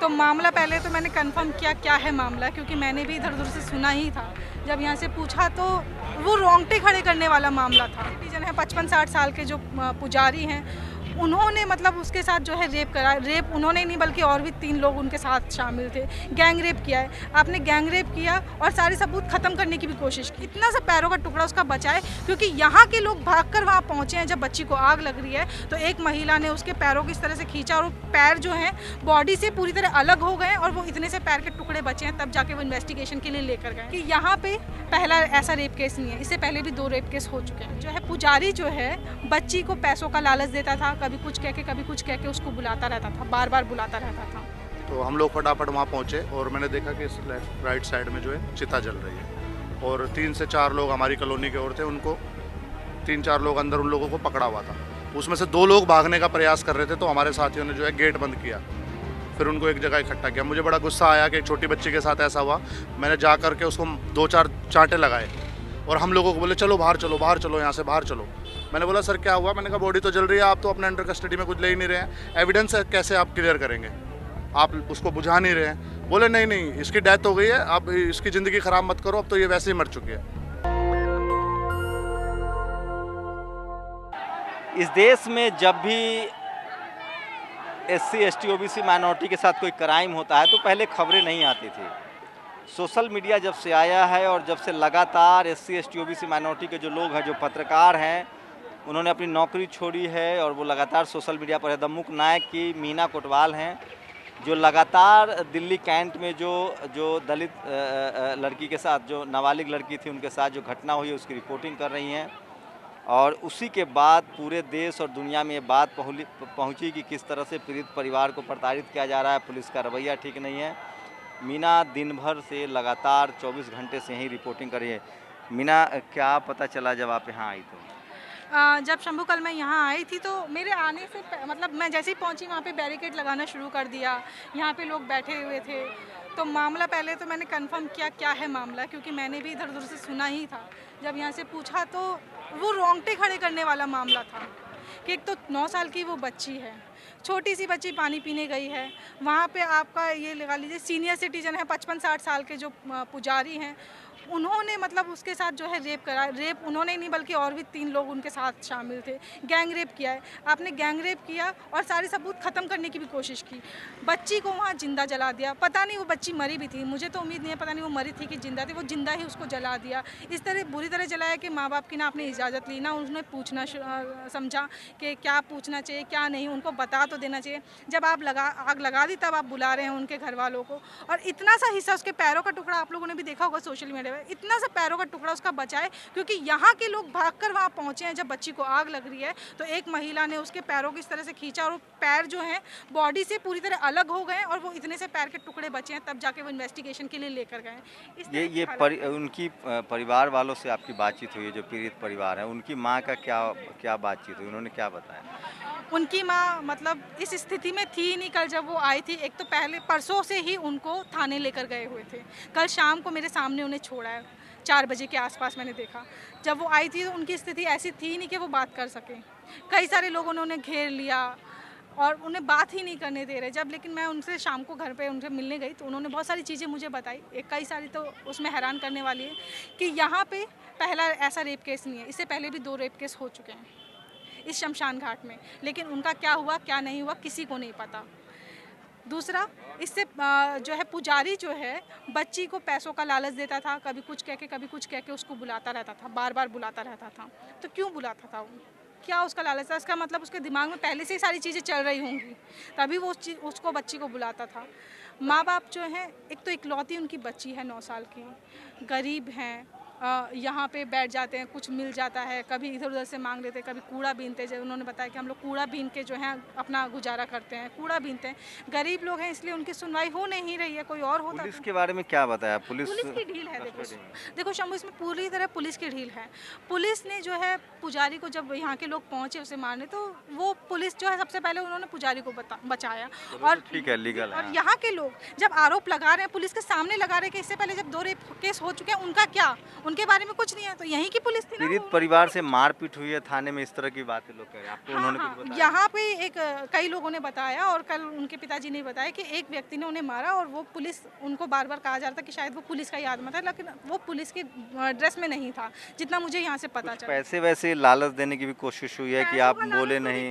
तो मामला पहले तो मैंने कंफर्म किया क्या है मामला, क्योंकि मैंने भी इधर उधर से सुना ही था। जब यहाँ से पूछा तो वो रोंगटे खड़े करने वाला मामला था। जन है 55-60 साल के जो पुजारी हैं, उन्होंने मतलब उसके साथ जो है रेप करा। रेप उन्होंने नहीं बल्कि और भी 3 लोग उनके साथ शामिल थे। गैंग रेप किया है, आपने गैंग रेप किया और सारे सबूत ख़त्म करने की भी कोशिश की। इतना सा पैरों का टुकड़ा उसका बचा है, क्योंकि यहाँ के लोग भागकर वहाँ पहुँचे हैं। जब बच्ची को आग लग रही है तो एक महिला ने उसके पैरों को इस तरह से खींचा और पैर जो हैं बॉडी से पूरी तरह अलग हो गए और वो इतने से पैर के टुकड़े बचे हैं। तब जाके वो इन्वेस्टिगेशन के लिए लेकर गए कि यहाँ पे पहला ऐसा रेप केस नहीं है, इससे पहले भी 2 रेप केस हो चुके हैं। जो है पुजारी जो है बच्ची को पैसों का लालच देता था, कभी कुछ कह के कभी कुछ कह के उसको बुलाता रहता था, बार बार बुलाता रहता था। तो हम लोग फटाफट वहाँ पहुँचे और मैंने देखा कि इस राइट साइड में जो है चिता जल रही है और 3 से 4 लोग हमारी कॉलोनी के और थे। उनको 3-4 लोग अंदर उन लोगों को पकड़ा हुआ था। उसमें से 2 लोग भागने का प्रयास कर रहे थे, तो हमारे साथियों ने जो है गेट बंद किया, फिर उनको एक जगह इकट्ठा किया। मुझे बड़ा गुस्सा आया कि एक छोटी बच्ची के साथ ऐसा हुआ। मैंने जा कर के उसको 2-4 चांटे लगाए और हम लोगों को बोले चलो बाहर चलो, बाहर चलो, यहाँ से बाहर चलो। मैंने बोला सर क्या हुआ? मैंने कहा बॉडी तो जल रही है, आप तो अपने अंडर कस्टडी में कुछ ले ही नहीं रहे हैं, एविडेंस कैसे आप क्लियर करेंगे, आप उसको बुझा नहीं रहे हैं। बोले नहीं नहीं, इसकी डेथ हो गई है, आप इसकी ज़िंदगी ख़राब मत करो, अब तो ये वैसे ही मर चुकी है। इस देश में जब भी SC ST OBC माइनॉरिटी के साथ कोई क्राइम होता है तो पहले खबरें नहीं आती थी। सोशल मीडिया जब से आया है और जब से लगातार SC ST OBC माइनॉरिटी के जो लोग हैं, जो पत्रकार हैं, उन्होंने अपनी नौकरी छोड़ी है और वो लगातार सोशल मीडिया पर है। दमुक नायक की मीना कोटवाल हैं जो लगातार दिल्ली कैंट में जो दलित लड़की के साथ, जो नाबालिग लड़की थी, उनके साथ जो घटना हुई उसकी रिपोर्टिंग कर रही हैं। और उसी के बाद पूरे देश और दुनिया में ये बात पहुंची कि किस तरह से पीड़ित परिवार को प्रताड़ित किया जा रहा है, पुलिस का रवैया ठीक नहीं है। मीना दिन भर से लगातार 24 घंटे से यहीं रिपोर्टिंग कर रही है। मीना, क्या पता चला जब आप यहाँ आई तो? जब शंभू कल मैं यहाँ आई थी तो मेरे आने से मतलब मैं जैसे ही पहुँची वहाँ पे बैरिकेड लगाना शुरू कर दिया। यहाँ पे लोग बैठे हुए थे। तो मामला पहले तो मैंने कंफर्म किया क्या है मामला, क्योंकि मैंने भी इधर उधर से सुना ही था। जब यहाँ से पूछा तो वो रोंगटे खड़े करने वाला मामला था कि एक तो 9 साल की वो बच्ची है, छोटी सी बच्ची पानी पीने गई है। वहाँ पे आपका ये लगा लीजिए सीनियर सिटीजन है, 55-60 साल के जो पुजारी हैं, उन्होंने मतलब उसके साथ जो है रेप करा। रेप उन्होंने नहीं बल्कि और भी 3 लोग उनके साथ शामिल थे। गैंग रेप किया है, आपने गैंग रेप किया और सारे सबूत ख़त्म करने की भी कोशिश की। बच्ची को वहाँ जिंदा जला दिया। पता नहीं वो बच्ची मरी भी थी, मुझे तो उम्मीद नहीं है, पता नहीं वो मरी थी कि जिंदा थी। वो जिंदा ही उसको जला दिया। इस तरह बुरी तरह जलाया कि माँ बाप की ना आपने इजाज़त ली, ना उन्होंने पूछना समझा कि क्या पूछना चाहिए क्या नहीं, उनको बता तो देना चाहिए। जब आप आग लगा दी तब आप बुला रहे हैं उनके घर वालों को। और इतना सा हिस्सा उसके पैरों का टुकड़ा आप लोगों ने भी देखा होगा सोशल मीडिया, इतना सा पैरों का टुकड़ा उसका बचा है, क्योंकि यहाँ के लोग भागकर वहाँ पहुँचे हैं। जब बच्ची को आग लग रही है तो एक महिला ने उसके पैरों को इस तरह से खींचा और पैर जो हैं बॉडी से पूरी तरह अलग हो गए और वो इतने से पैर के टुकड़े बचे हैं। तब जाके वो इन्वेस्टिगेशन के लिए लेकर गए। उनकी परिवार वालों से आपकी बातचीत हुई है? जो पीड़ित परिवार है, उनकी माँ का क्या बातचीत हुई, उन्होंने क्या बताया? उनकी माँ मतलब इस स्थिति में थी नहीं कल जब वो आई थी। एक तो पहले परसों से ही उनको थाने लेकर गए हुए थे। कल शाम को मेरे सामने उन्हें छोड़ा है, 4 बजे के आसपास मैंने देखा। जब वो आई थी तो उनकी स्थिति ऐसी थी नहीं कि वो बात कर सकें। कई सारे लोगों ने उन्हें घेर लिया और उन्हें बात ही नहीं करने दे रहे। जब लेकिन मैं उनसे शाम को घर पे उनसे मिलने गई तो उन्होंने बहुत सारी चीज़ें मुझे बताई। कई सारी तो उसमें हैरान करने वाली है कि यहाँ पे पहला ऐसा रेप केस नहीं है, इससे पहले भी 2 रेप केस हो चुके हैं इस शमशान घाट में। लेकिन उनका क्या हुआ क्या नहीं हुआ किसी को नहीं पता। दूसरा, इससे जो है पुजारी जो है बच्ची को पैसों का लालच देता था, कभी कुछ कह के कभी कुछ कह के उसको बुलाता रहता था, बार बार बुलाता रहता था। तो क्यों बुलाता था वो? क्या उसका लालच था? इसका मतलब उसके दिमाग में पहले से ही सारी चीज़ें चल रही होंगी, तभी वो उसको बच्ची को बुलाता था। माँ बाप जो हैं, एक तो इकलौती उनकी बच्ची है 9 साल की, गरीब हैं, यहाँ पे बैठ जाते हैं, कुछ मिल जाता है, कभी इधर उधर से मांग लेते हैं, कभी कूड़ा बीनते हैं। उन्होंने बताया कि हम लोग कूड़ा बीन के जो है अपना गुजारा करते हैं, कूड़ा बीनते हैं। गरीब लोग हैं इसलिए उनकी सुनवाई हो नहीं रही है। कोई और होता पुलिस के बारे में क्या बताया? पुलिस की ढील है। देखो शंभू, इसमें पूरी तरह पुलिस की ढील है। पुलिस ने जो है पुजारी को, जब यहाँ के लोग पहुँचे उसे मारने, तो वो पुलिस जो है सबसे पहले उन्होंने पुजारी को बचाया। और ठीक है, लीगल है। और यहाँ के लोग जब आरोप लगा रहे हैं, पुलिस के सामने लगा रहे हैं कि इससे पहले जब 2 रेप केस हो चुके हैं, उनका क्या, उनके बारे में कुछ नहीं है, तो यहीं की पुलिस थी ना। पीड़ित परिवार से मारपीट हुई है थाने में, इस तरह की बातें लोग कह रहे हैं, आपको उन्होंने कुछ बताया? यहाँ पे एक कई लोगों ने बताया और कल उनके पिताजी ने बताया कि एक व्यक्ति ने उन्हें मारा और वो पुलिस, उनको बार बार कहा जा रहा था कि शायद वो पुलिस का ही आदमी था, लेकिन वो पुलिस के ड्रेस में नहीं था, जितना मुझे यहाँ से पता चला। पैसे वैसे लालच देने की भी कोशिश हुई है कि आप बोले नहीं?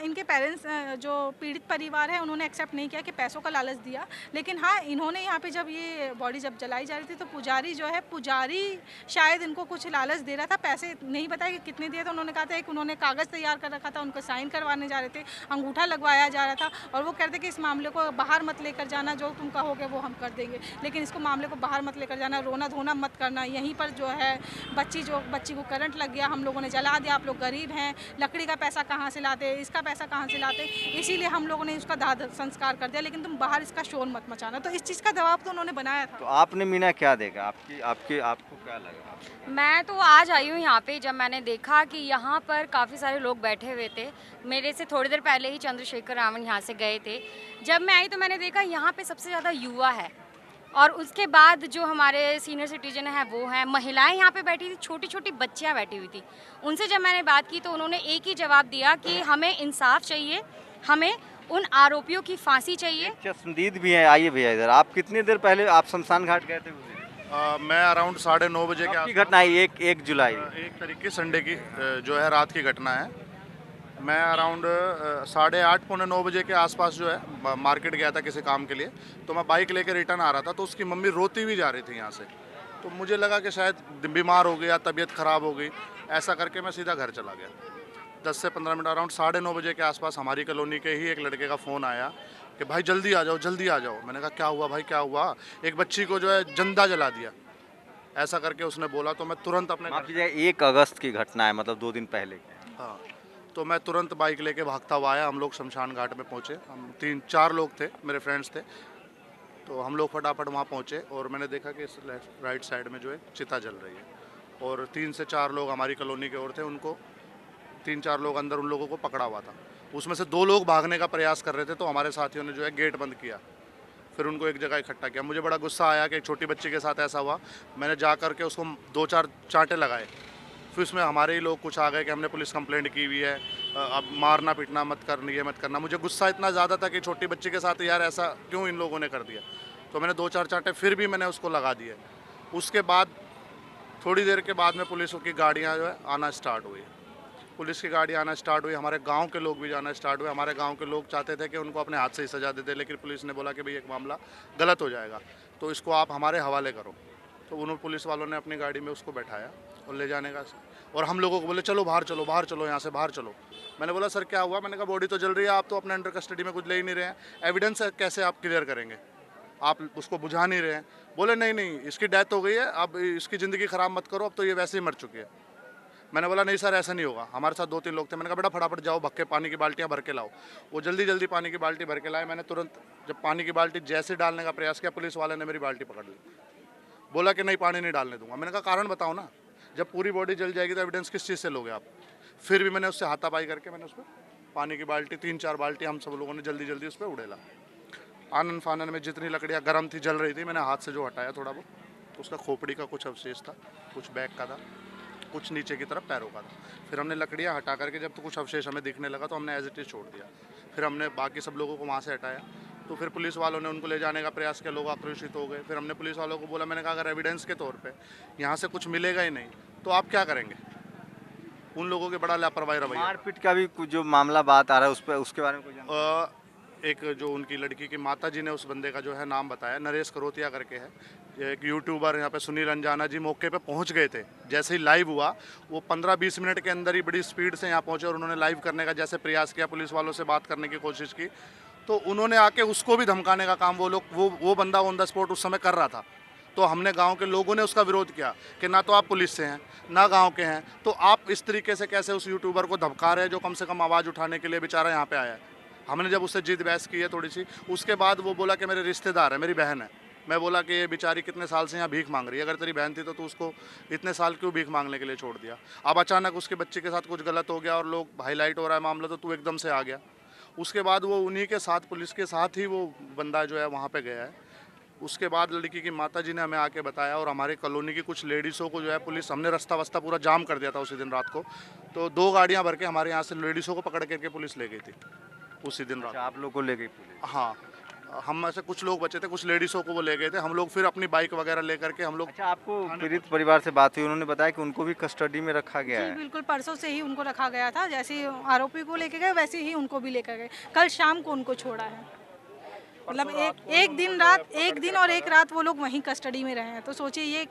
इनके पेरेंट्स, जो पीड़ित परिवार है, उन्होंने एक्सेप्ट नहीं किया कि पैसों का लालच दिया, लेकिन हाँ, इन्होंने यहाँ पे जब ये बॉडी जब जलाई जा रही थी तो पुजारी जो है, पुजारी शायद इनको कुछ लालच दे रहा था, पैसे नहीं बताया कि कितने दिए थे। उन्होंने कहा था कि उन्होंने कागज़ तैयार कर रखा था, उनको साइन करवाने जा रहे थे, अंगूठा लगवाया जा रहा था और वो कहते कि इस मामले को बाहर मत लेकर जाना, जो तुम कहोगे वो हम कर देंगे, लेकिन इसको मामले को बाहर मत लेकर जाना, रोना धोना मत करना, यहीं पर जो है बच्ची को करंट लग गया, हम लोगों ने जला दिया, आप लोग गरीब हैं, लकड़ी का पैसा कहाँ से लाते, इसका पैसा कहाँ से लाते, इसीलिए हम लोगों ने उसका दाह संस्कार कर दिया, लेकिन तुम बाहर इसका शोर मत मचाना। तो इस चीज़ का दबाव तो उन्होंने बनाया था। तो आपने मीना क्या देखा? आपको क्या लगा? मैं तो आज आई हूँ यहाँ पे, जब मैंने देखा कि यहाँ पर काफ़ी सारे लोग बैठे हुए थे। मेरे से थोड़ी देर पहले ही चंद्रशेखर रावण यहाँ से गए थे। जब मैं आई तो मैंने देखा यहाँ पे सबसे ज़्यादा युवा है और उसके बाद जो हमारे सीनियर सिटीजन हैं वो हैं, महिलाएं यहाँ पे बैठी थी, छोटी छोटी बच्चियाँ बैठी हुई थी। उनसे जब मैंने बात की तो उन्होंने एक ही जवाब दिया कि हमें इंसाफ चाहिए, हमें उन आरोपियों की फांसी चाहिए। चश्मदीद भी है, आइए भैया इधर। आप कितनी देर पहले आप शमशान घाट गए थे? मैं अराउंड 9:30 बजे के की घटना है, 1 जुलाई 1 तारीख की संडे की जो है रात की घटना है। मैं अराउंड 8:30 पौने 9 बजे के आसपास जो है मार्केट गया था किसी काम के लिए, तो मैं बाइक लेकर रिटर्न आ रहा था, तो उसकी मम्मी रोती हुई जा रही थी यहाँ से, तो मुझे लगा कि शायद बीमार हो गया, तबीयत ख़राब हो गई, ऐसा करके मैं सीधा घर चला गया। 10 से 15 मिनट अराउंड 9:30 बजे के आसपास हमारी कॉलोनी के ही एक लड़के का फ़ोन आया कि भाई जल्दी आ जाओ, जल्दी आ जाओ। मैंने कहा क्या हुआ भाई, क्या हुआ? एक बच्ची को जो है जिंदा जला दिया, ऐसा करके उसने बोला। तो मैं तुरंत अपने माफ कीजिए, 1 अगस्त की घटना है, मतलब 2 दिन पहले। हाँ, तो मैं तुरंत बाइक लेके भागता हुआ आया। हम लोग शमशान घाट में पहुँचे, हम 3-4 लोग थे, मेरे फ्रेंड्स थे, तो हम लोग फटाफट वहाँ पहुँचे और मैंने देखा कि इस राइट साइड में जो है चिता जल रही है और 3 से 4 लोग हमारी कॉलोनी के और थे, उनको 3-4 लोग अंदर उन लोगों को पकड़ा हुआ था। उसमें से 2 लोग भागने का प्रयास कर रहे थे, तो हमारे साथियों ने जो है गेट बंद किया, फिर उनको एक जगह इकट्ठा किया। मुझे बड़ा गुस्सा आया कि एक छोटी बच्ची के साथ ऐसा हुआ। मैंने जा कर के उसको 2-4 चांटे लगाए, फिर उसमें हमारे ही लोग कुछ आ गए कि हमने पुलिस कंप्लेंट की हुई है, अब मारना पीटना मत करना, ये मत करना। मुझे गुस्सा इतना ज़्यादा था कि छोटी बच्ची के साथ यार ऐसा क्यों इन लोगों ने कर दिया, तो मैंने 2-4 चांटे फिर भी मैंने उसको लगा दिए। उसके बाद थोड़ी देर के बाद में पुलिस की गाड़ियाँ जो है आना स्टार्ट हुई, पुलिस की गाड़ी आना स्टार्ट हुई, हमारे गांव के लोग भी जाना स्टार्ट हुए। हमारे गांव के लोग चाहते थे कि उनको अपने हाथ से ही सजा देते, लेकिन पुलिस ने बोला कि भाई एक मामला गलत हो जाएगा, तो इसको आप हमारे हवाले करो। तो उन्होंने पुलिस वालों ने अपनी गाड़ी में उसको बैठाया और ले जाने का, और हम लोगों को बोले चलो बाहर चलो, बाहर चलो, यहाँ से बाहर चलो। मैंने बोला सर क्या हुआ? मैंने कहा बॉडी तो जल रही है, आप तो अपने अंडर कस्टडी में कुछ ले ही नहीं रहे हैं, एविडेंस कैसे आप क्लियर करेंगे, आप उसको बुझा नहीं रहे हैं। बोले नहीं नहीं, इसकी डेथ हो गई है, अब इसकी ज़िंदगी ख़राब मत करो, अब तो ये वैसे ही मर चुकी है। मैंने बोला नहीं सर ऐसा नहीं होगा, हमारे साथ 2-3 लोग थे। मैंने कहा बेटा फटाफट जाओ, भक्के पानी की बाल्टियाँ भर के लाओ। वो जल्दी जल्दी पानी की बाल्टी भर के लाए। मैंने तुरंत जब पानी की बाल्टी जैसे डालने का प्रयास किया, पुलिस वाले ने मेरी बाल्टी पकड़ ली, बोला कि नहीं पानी नहीं डालने दूंगा। मैंने कहा कारण बताओ ना, जब पूरी बॉडी जल जाएगी तो एविडेंस किस चीज़ से लोगे आप? फिर भी मैंने उससे हाथापाई करके मैंने उसको पानी की बाल्टी 3-4 बाल्टी हम सब लोगों ने जल्दी जल्दी उस पर उड़ेला। आनन फानन में जितनी लकड़ियाँ गर्म थी, जल रही थी, मैंने हाथ से जो हटाया थोड़ा बहुत, तो उसका खोपड़ी का कुछ अवशेष था, कुछ बैक का था, कुछ नीचे की तरफ पैरों का था। फिर हमने लकड़ियाँ हटा करके जब तो कुछ अवशेष हमें दिखने लगा तो हमने एज इट इज़ छोड़ दिया। फिर हमने बाकी सब लोगों को वहाँ से हटाया, तो फिर पुलिस वालों ने उनको ले जाने का प्रयास किया, लोग आक्रोशित हो गए। फिर हमने पुलिस वालों को बोला, मैंने कहा अगर एविडेंस के तौर पे यहाँ से कुछ मिलेगा ही नहीं तो आप क्या करेंगे? उन लोगों के बड़ा लापरवाही रवैया। मारपीट का भी कुछ जो मामला बात आ रहा है उस पर, उसके बारे में कुछ एक जो उनकी लड़की की माता जी ने उस बंदे का जो है नाम बताया, नरेश करोतिया करके है, ये एक यूट्यूबर, यहाँ पे सुनील अंजाना जी मौके पे पहुँच गए थे। जैसे ही लाइव हुआ, वो 15-20 मिनट के अंदर ही बड़ी स्पीड से यहाँ पहुँचे और उन्होंने लाइव करने का जैसे प्रयास किया, पुलिस वालों से बात करने की कोशिश की, तो उन्होंने आके उसको भी धमकाने का काम वो बंदा ऑन द स्पॉट उस समय कर रहा था। तो हमने गांव के लोगों ने उसका विरोध किया कि ना तो आप पुलिस से हैं ना गांव के हैं, तो आप इस तरीके से कैसे उस यूट्यूबर को धमका रहे हैं जो कम से कम आवाज़ उठाने के लिए बेचारा यहाँ पे आया है। हमने जब उससे जीत बहस की है थोड़ी सी, उसके बाद वो बोला कि मेरे रिश्तेदार है, मेरी बहन है। मैं बोला कि ये बेचारी कितने साल से यहाँ भीख मांग रही है, अगर तेरी बहन थी तो तू उसको इतने साल क्यों भीख मांगने के लिए छोड़ दिया? अब अचानक उसके बच्चे के साथ कुछ गलत हो गया और लोग हाईलाइट हो रहा है मामला, तो तू एकदम से आ गया। उसके बाद वो उन्हीं के साथ, पुलिस के साथ ही वो बंदा जो है वहाँ पे गया है, उसके बाद लड़की की माता जी ने हमें आके बताया और हमारे कॉलोनी की कुछ लेडीज़ों को जो है पुलिस, हमने रास्ता वास्ता पूरा जाम कर दिया था उसी दिन रात को, तो 2 गाड़ियां भर के हमारे यहाँ से लेडीज़ों को पकड़ करके पुलिस ले गई थी उसी दिन रात। अच्छा, आप लोग को ले गई पुलिस? हाँ, हम ऐसे कुछ लोग बचे थे, कुछ लेडीज़ों को वो ले गए थे, हम लोग फिर अपनी बाइक वगैरह लेकर के हम लोग। अच्छा, आपको पीड़ित परिवार से बात हुई, उन्होंने बताया कि उनको भी कस्टडी में रखा गया जी है? बिल्कुल, परसों से ही उनको रखा गया था, जैसे आरोपी को लेके गए वैसे ही उनको भी लेकर गए। कल शाम को उनको छोड़ा है, मतलब एक दिन और एक रात वो लोग वहीं कस्टडी में रहे हैं। तो सोचिए, ये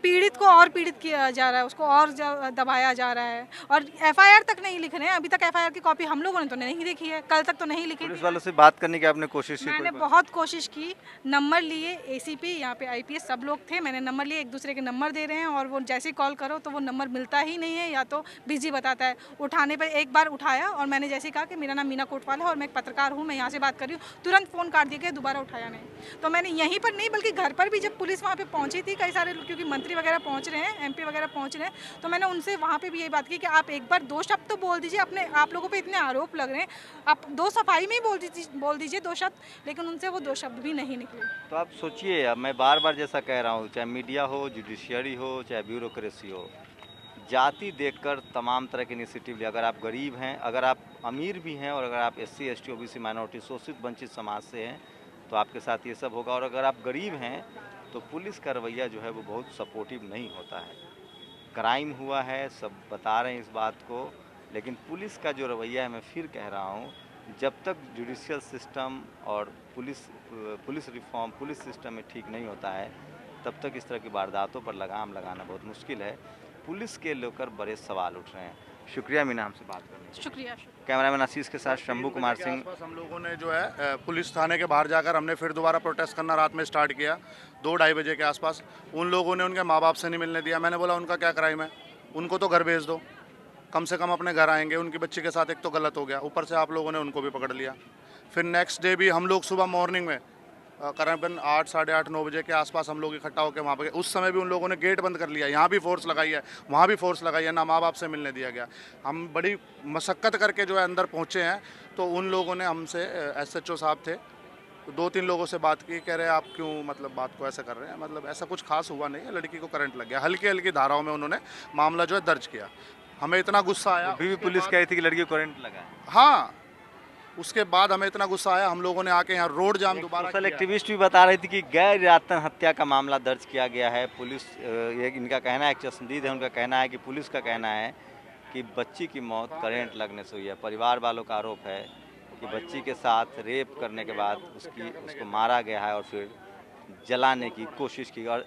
पीड़ित को और पीड़ित किया जा रहा है, उसको और दबाया जा रहा है, और एफआईआर तक नहीं लिख रहे हैं। अभी तक एफआईआर की कॉपी हम लोगों ने तो नहीं देखी है, कल तक तो नहीं लिखी। पुलिस वालों से बात करने की आपने कोशिश की? मैंने बहुत कोशिश की, नंबर लिए, एसीपी, यहाँ पे आईपीएस सब लोग थे, मैंने नंबर लिए, एक दूसरे के नंबर दे रहे हैं, और वो जैसे ही कॉल करो तो वो नंबर मिलता ही नहीं है, या तो बिजी बताता है। उठाने पर एक बार उठाया और मैंने जैसे कहा कि मेरा नाम मीना कोटवाल है और मैं एक पत्रकार हूँ, मैं यहाँ से बात कर रही हूँ, तुरंत फ़ोन काट दिया गया, दोबारा उठाया नहीं। तो मैंने यहीं पर नहीं बल्कि घर पर भी, जब पुलिस वहाँ पर पहुँची थी, कई सारे क्योंकि मंत्री वगैरह पहुँच रहे हैं, एमपी वगैरह पहुंच रहे हैं, तो मैंने उनसे वहाँ पे भी यही बात की कि आप एक बार 2 शब्द तो बोल दीजिए, अपने आप लोगों पे इतने आरोप लग रहे हैं, आप 2 सफाई में ही बोल दीजिए 2 शब्द, लेकिन उनसे वो 2 शब्द भी नहीं निकले। तो आप सोचिए, अब मैं बार बार जैसा कह रहा हूँ, चाहे मीडिया हो, जुडिशियरी हो, चाहे ब्यूरोक्रेसी हो, जाति देखकर तमाम तरह के इनिशिएटिव ले। अगर आप गरीब हैं, अगर आप अमीर भी हैं, और अगर आप SC ST OBC माइनॉरिटी शोषित वंचित समाज से हैं, तो आपके साथ ये सब होगा। और अगर आप गरीब हैं तो पुलिस का रवैया जो है वो बहुत सपोर्टिव नहीं होता है। क्राइम हुआ है, सब बता रहे हैं इस बात को, लेकिन पुलिस का जो रवैया है, मैं फिर कह रहा हूँ, जब तक जुडिशियल सिस्टम और पुलिस रिफॉर्म, पुलिस सिस्टम में ठीक नहीं होता है, तब तक इस तरह की वारदातों पर लगाम लगाना बहुत मुश्किल है। पुलिस के लेकर बड़े सवाल उठ रहे हैं। शुक्रिया मीना, हमसे बात करने के लिए। शुक्रिया। कैमरामैन आशीष के साथ शंभू कुमार सिंह। हम लोगों ने जो है पुलिस थाने के बाहर जाकर हमने फिर दोबारा प्रोटेस्ट करना रात में स्टार्ट किया 2-2:30 बजे के आसपास। उन लोगों ने उनके माँ बाप से नहीं मिलने दिया। मैंने बोला उनका क्या क्राइम है, उनको तो घर भेज दो, कम से कम अपने घर आएंगे। उनकी बच्ची के साथ एक तो गलत हो गया, ऊपर से आप लोगों ने उनको भी पकड़ लिया। फिर नेक्स्ट डे भी हम लोग सुबह मॉर्निंग में करीबन 8, साढ़े 8, 9 बजे के आसपास हम लोग इकट्ठा होकर वहाँ पे, उस समय भी उन लोगों ने गेट बंद कर लिया। यहाँ भी फोर्स लगाई है, वहाँ भी फोर्स लगाई है, ना माँ बाप से मिलने दिया गया। हम बड़ी मशक्क़त करके जो है अंदर पहुँचे हैं, तो उन लोगों ने हमसे, SHO साहब थे, 2-3 लोगों से बात की, कह रहे हैं आप क्यों मतलब बात को ऐसा कर रहे हैं, मतलब ऐसा कुछ खास हुआ नहीं है, लड़की को करंट लग गया। हल्की हल्की धाराओं में उन्होंने मामला जो है दर्ज किया। हमें इतना गुस्सा आया, अभी भी पुलिस कह रही थी कि लड़की को करंट लगा है। हाँ, उसके बाद हमें इतना गुस्सा आया, हम लोगों ने आके यहाँ रोड जाम दोबारा सोशल एक्टिविस्ट भी बता रही थी कि गैर इरादतन हत्या का मामला दर्ज किया गया है। पुलिस, ये इनका कहना है, चश्मदीद है उनका कहना है कि पुलिस का कहना है कि बच्ची की मौत करंट लगने से हुई है। परिवार वालों का आरोप है कि बच्ची के साथ रेप करने के बाद उसको मारा गया है और फिर जलाने की कोशिश की, और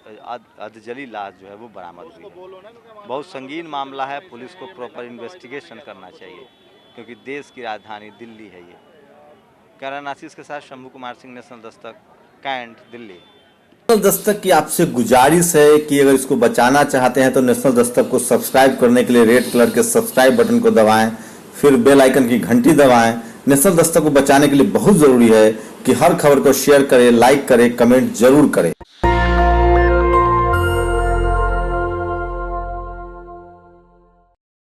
अधजली लाश जो है वो बरामद हुई है। बहुत संगीन मामला है, पुलिस को प्रॉपर इन्वेस्टिगेशन करना चाहिए, क्योंकि देश की राजधानी दिल्ली है ये। कैमरामैन आशीष के साथ Shambhu Kumar Singh, national Dastak, cantt, Delhi. National Dastak की आपसे गुजारिश है कि अगर इसको बचाना चाहते हैं तो नेशनल दस्तक को सब्सक्राइब करने के लिए रेड कलर के सब्सक्राइब बटन को दबाएं, फिर बेल आइकन की घंटी दबाएं। नेशनल दस्तक को बचाने के लिए बहुत जरूरी है कि हर खबर को शेयर करें, लाइक करें, कमेंट जरूर करें।